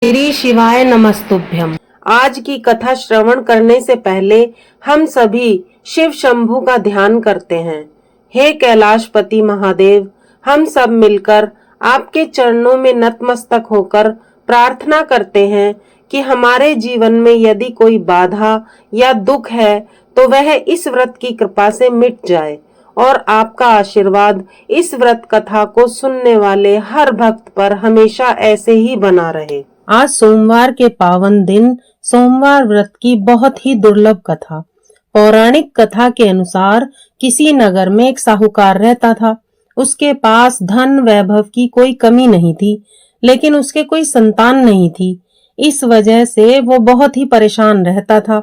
श्री शिवाय नमस्तुभ्यम। आज की कथा श्रवण करने से पहले हम सभी शिव शंभु का ध्यान करते हैं। हे कैलाशपति महादेव, हम सब मिलकर आपके चरणों में नतमस्तक होकर प्रार्थना करते हैं कि हमारे जीवन में यदि कोई बाधा या दुख है तो वह इस व्रत की कृपा से मिट जाए और आपका आशीर्वाद इस व्रत कथा को सुनने वाले हर भक्त पर हमेशा ऐसे ही बना रहे। आज सोमवार के पावन दिन सोमवार व्रत की बहुत ही दुर्लभ कथा। पौराणिक कथा के अनुसार किसी नगर में एक साहूकार रहता था। उसके पास धन वैभव की कोई कमी नहीं थी, लेकिन उसके कोई संतान नहीं थी। इस वजह से वो बहुत ही परेशान रहता था।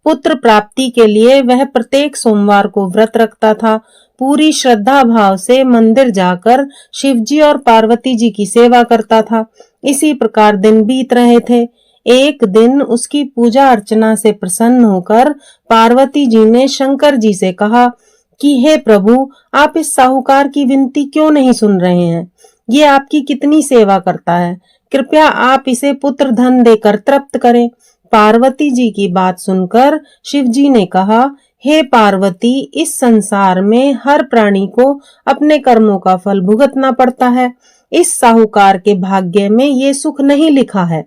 पुत्र प्राप्ति के लिए वह प्रत्येक सोमवार को व्रत रखता था। पूरी श्रद्धा भाव से मंदिर जाकर शिवजी और पार्वती जी की सेवा करता था। इसी प्रकार दिन बीत रहे थे। एक दिन उसकी पूजा अर्चना से प्रसन्न होकर पार्वती जी ने शंकर जी से कहा कि हे प्रभु, आप इस साहूकार की विनती क्यों नहीं सुन रहे हैं? ये आपकी कितनी सेवा करता है, कृपया आप इसे पुत्र धन देकर तृप्त करें। पार्वती जी की बात सुनकर शिव जी ने कहा, हे पार्वती, इस संसार में हर प्राणी को अपने कर्मों का फल भुगतना पड़ता है। इस साहूकार के भाग्य में ये सुख नहीं लिखा है।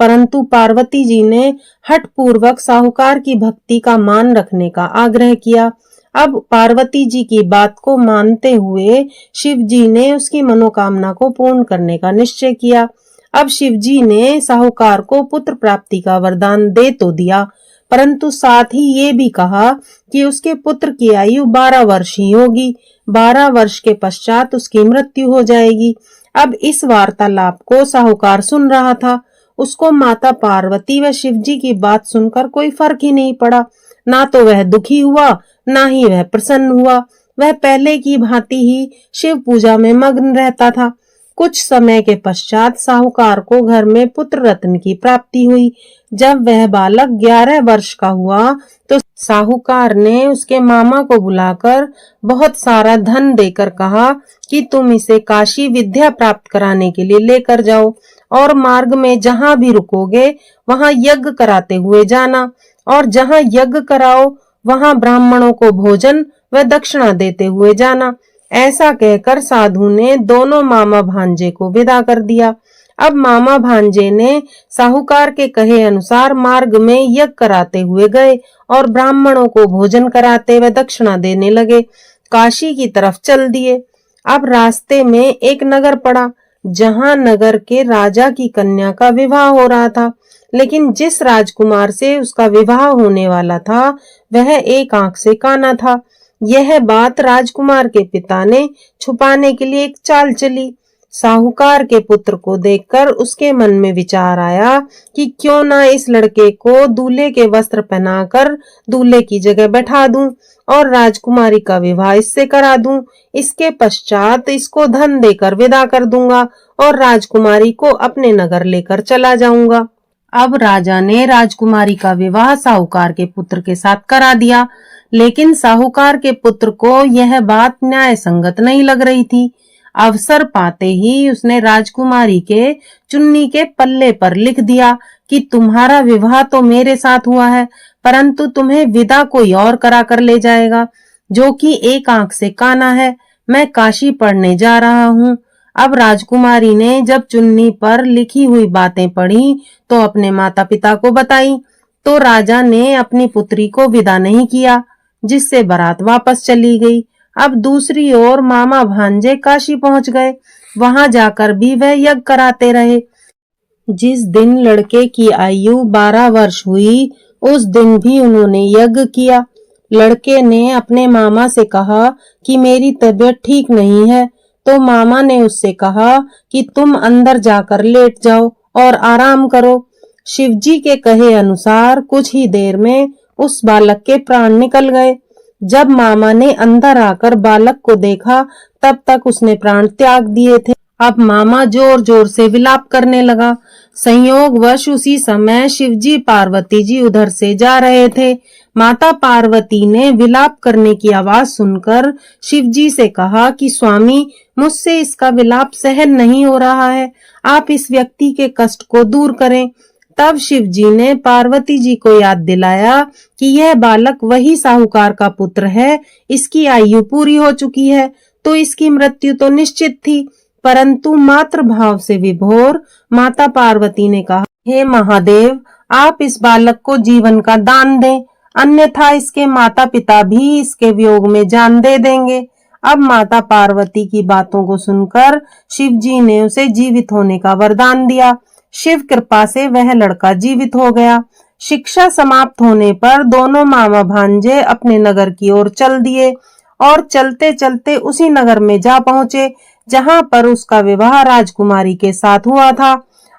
परंतु पार्वती जी ने हठ पूर्वक साहूकार की भक्ति का मान रखने का आग्रह किया। अब पार्वती जी की बात को मानते हुए शिव जी ने उसकी मनोकामना को पूर्ण करने का निश्चय किया। अब शिव जी ने साहूकार को पुत्र प्राप्ति का वरदान दे तो दिया, परंतु साथ ही ये भी कहा कि उसके पुत्र की आयु 12 वर्ष ही होगी। 12 वर्ष के पश्चात उसकी मृत्यु हो जाएगी। अब इस वार्तालाप को साहूकार सुन रहा था। उसको माता पार्वती व शिवजी की बात सुनकर कोई फर्क ही नहीं पड़ा। ना तो वह दुखी हुआ, ना ही वह प्रसन्न हुआ। वह पहले की भांति ही शिव पूजा में मग्न रहता था। कुछ समय के पश्चात साहूकार को घर में पुत्र रत्न की प्राप्ति हुई। जब वह बालक 11 वर्ष का हुआ तो साहूकार ने उसके मामा को बुलाकर बहुत सारा धन देकर कहा कि तुम इसे काशी विद्या प्राप्त कराने के लिए लेकर जाओ और मार्ग में जहां भी रुकोगे वहां यज्ञ कराते हुए जाना, और जहां यज्ञ कराओ वहां ब्राह्मणों को भोजन व दक्षिणा देते हुए जाना। ऐसा कहकर साधु ने दोनों मामा भांजे को विदा कर दिया। अब मामा भांजे ने साहूकार के कहे अनुसार मार्ग में यज्ञ कराते हुए गए और ब्राह्मणों को भोजन कराते व दक्षिणा देने लगे। काशी की तरफ चल दिए। अब रास्ते में एक नगर पड़ा, जहां नगर के राजा की कन्या का विवाह हो रहा था। लेकिन जिस राजकुमार से उसका विवाह होने वाला था वह एक आंख से काना था। यह बात राजकुमार के पिता ने छुपाने के लिए एक चाल चली। साहूकार के पुत्र को देखकर उसके मन में विचार आया कि क्यों ना इस लड़के को दूल्हे के वस्त्र पहनाकर दूल्हे की जगह बैठा दूं और राजकुमारी का विवाह इससे करा दूं। इसके पश्चात इसको धन देकर विदा कर दूंगा और राजकुमारी को अपने नगर लेकर चला जाऊंगा। अब राजा ने राजकुमारी का विवाह साहूकार के पुत्र के साथ करा दिया, लेकिन साहूकार के पुत्र को यह बात न्याय संगत नहीं लग रही थी। अवसर पाते ही उसने राजकुमारी के चुन्नी के पल्ले पर लिख दिया कि तुम्हारा विवाह तो मेरे साथ हुआ है, परंतु तुम्हें विदा कोई और करा कर ले जाएगा, जो कि एक आंख से काना है। मैं काशी पढ़ने जा रहा हूँ। अब राजकुमारी ने जब चुन्नी पर लिखी हुई बातें पढ़ी तो अपने माता पिता को बताई, तो राजा ने अपनी पुत्री को विदा नहीं किया, जिससे बारात वापस चली गई। अब दूसरी ओर मामा भांजे काशी पहुंच गए। वहां जाकर भी वह यज्ञ कराते रहे। जिस दिन लड़के की आयु 12 वर्ष हुई उस दिन भी उन्होंने यज्ञ किया। लड़के ने अपने मामा से कहा कि मेरी तबीयत ठीक नहीं है, तो मामा ने उससे कहा कि तुम अंदर जाकर लेट जाओ और आराम करो। शिवजी के कहे अनुसार कुछ ही देर में उस बालक के प्राण निकल गए। जब मामा ने अंदर आकर बालक को देखा तब तक उसने प्राण त्याग दिए थे। अब मामा जोर जोर से विलाप करने लगा। संयोगवश उसी समय शिवजी पार्वती जी उधर से जा रहे थे। माता पार्वती ने विलाप करने की आवाज सुनकर शिवजी से कहा कि स्वामी, मुझसे इसका विलाप सहन नहीं हो रहा है, आप इस व्यक्ति के कष्ट को दूर करें। तब शिवजी ने पार्वती जी को याद दिलाया कि यह बालक वही साहूकार का पुत्र है, इसकी आयु पूरी हो चुकी है, तो इसकी मृत्यु तो निश्चित थी। परंतु मातृ भाव से विभोर माता पार्वती ने कहा, हे महादेव, आप इस बालक को जीवन का दान दें, अन्यथा इसके माता पिता भी इसके वियोग में जान दे देंगे। अब माता पार्वती की बातों को सुनकर शिवजी ने उसे जीवित होने का वरदान दिया। शिव कृपा से वह लड़का जीवित हो गया। शिक्षा समाप्त होने पर दोनों मामा भांजे अपने नगर की ओर चल दिए और चलते चलते उसी नगर में जा पहुंचे जहां पर उसका विवाह राजकुमारी के साथ हुआ था।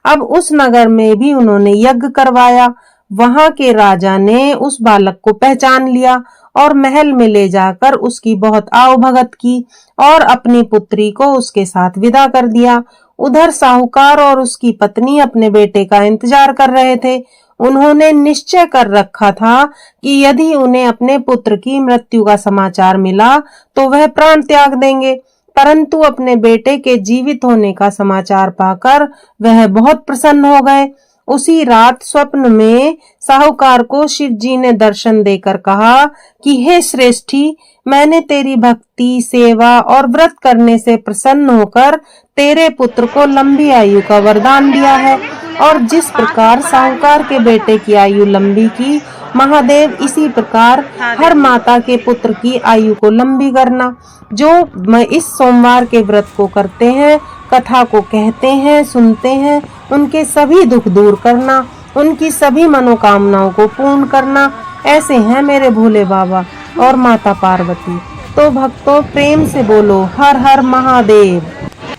अब उस नगर में भी उन्होंने यज्ञ करवाया। वहां के राजा ने उस बालक को पहचान लिया और महल में ले जाकर उसकी बहुत आवभगत की और अपनी पुत्री को उसके साथ विदा कर दिया। उधर साहूकार और उसकी पत्नी अपने बेटे का इंतजार कर रहे थे। उन्होंने निश्चय कर रखा था कि यदि उन्हें अपने पुत्र की मृत्यु का समाचार मिला तो वह प्राण त्याग देंगे, परंतु अपने बेटे के जीवित होने का समाचार पाकर वह बहुत प्रसन्न हो गए। उसी रात स्वप्न में साहूकार को शिव जी ने दर्शन देकर कहा कि हे श्रेष्ठी, मैंने तेरी भक्ति, सेवा और व्रत करने से प्रसन्न होकर तेरे पुत्र को लंबी आयु का वरदान दिया है, और जिस प्रकार साहूकार के बेटे की आयु लंबी की, महादेव इसी प्रकार हर माता के पुत्र की आयु को लंबी करना। जो इस सोमवार के व्रत को करते हैं, कथा को कहते हैं, सुनते हैं, उनके सभी दुख दूर करना, उनकी सभी मनोकामनाओं को पूर्ण करना। ऐसे हैं मेरे भोले बाबा और माता पार्वती। तो भक्तों, प्रेम से बोलो हर हर महादेव।